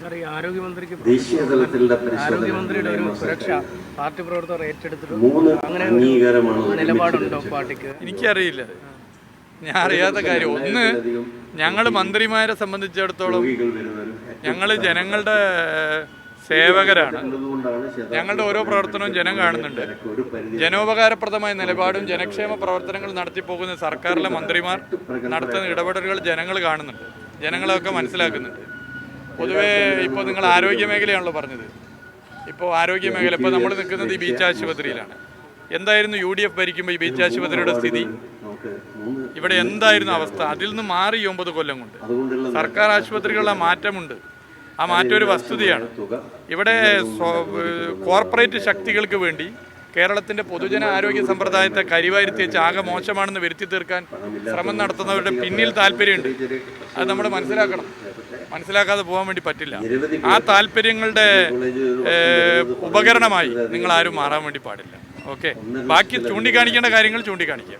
ആരോഗ്യമന്ത്രിയുടെ ഒരു സുരക്ഷ പാർട്ടി പ്രവർത്തകർ ഏറ്റെടുത്തിട്ട് അങ്ങനെ നിലപാടുണ്ടോ പാർട്ടിക്ക്? എനിക്കറിയില്ല, ഞാൻ അറിയാത്ത കാര്യം. ഒന്ന്, ഞങ്ങൾ മന്ത്രിമാരെ സംബന്ധിച്ചിടത്തോളം ഞങ്ങൾ ജനങ്ങളുടെ സേവകരാണ്. ഞങ്ങളുടെ ഓരോ പ്രവർത്തനവും ജനം കാണുന്നുണ്ട്. ജനോപകാരപ്രദമായ നിലപാടും ജനക്ഷേമ പ്രവർത്തനങ്ങൾ നടത്തിപ്പോകുന്ന സർക്കാരിലെ മന്ത്രിമാർ നടത്തുന്ന ഇടപെടലുകൾ ജനങ്ങൾ കാണുന്നുണ്ട്, ജനങ്ങളൊക്കെ മനസ്സിലാക്കുന്നുണ്ട്. പൊതുവേ ഇപ്പോൾ നിങ്ങൾ ആരോഗ്യ മേഖലയാണല്ലോ പറഞ്ഞത്. ഇപ്പോൾ ആരോഗ്യ മേഖല, ഇപ്പോൾ നമ്മൾ നിൽക്കുന്നത് ഈ ബീച്ച് ആശുപത്രിയിലാണ്. എന്തായിരുന്നു UDF ഭരിക്കുമ്പോൾ ഈ ബീച്ച് ആശുപത്രിയുടെ സ്ഥിതി? ഇവിടെ എന്തായിരുന്നു അവസ്ഥ? അതിൽ നിന്ന് മാറി 9 കൊല്ലം കൊണ്ട് സർക്കാർ ആശുപത്രികളിലെ മാറ്റമുണ്ട്. ആ മാറ്റം ഒരു വസ്തുതയാണ്. ഇവിടെ കോർപ്പറേറ്റ് ശക്തികൾക്ക് വേണ്ടി കേരളത്തിൻ്റെ പൊതുജന ആരോഗ്യ സമ്പ്രദായത്തെ കരിവാരിത്തി വെച്ച് ആകെ മോശമാണെന്ന് വരുത്തി തീർക്കാൻ ശ്രമം നടത്തുന്നവരുടെ പിന്നിൽ താല്പര്യമുണ്ട്. അത് നമ്മൾ മനസ്സിലാക്കണം. മനസ്സിലാക്കാതെ പോകാൻ വേണ്ടി പറ്റില്ല. ആ താല്പര്യങ്ങളുടെ ഉപകരണമായി നിങ്ങൾ ആരും മാറാൻ വേണ്ടി പാടില്ല. ഓക്കെ, ബാക്കി ചൂണ്ടിക്കാണിക്കേണ്ട കാര്യങ്ങൾ ചൂണ്ടിക്കാണിക്കുക.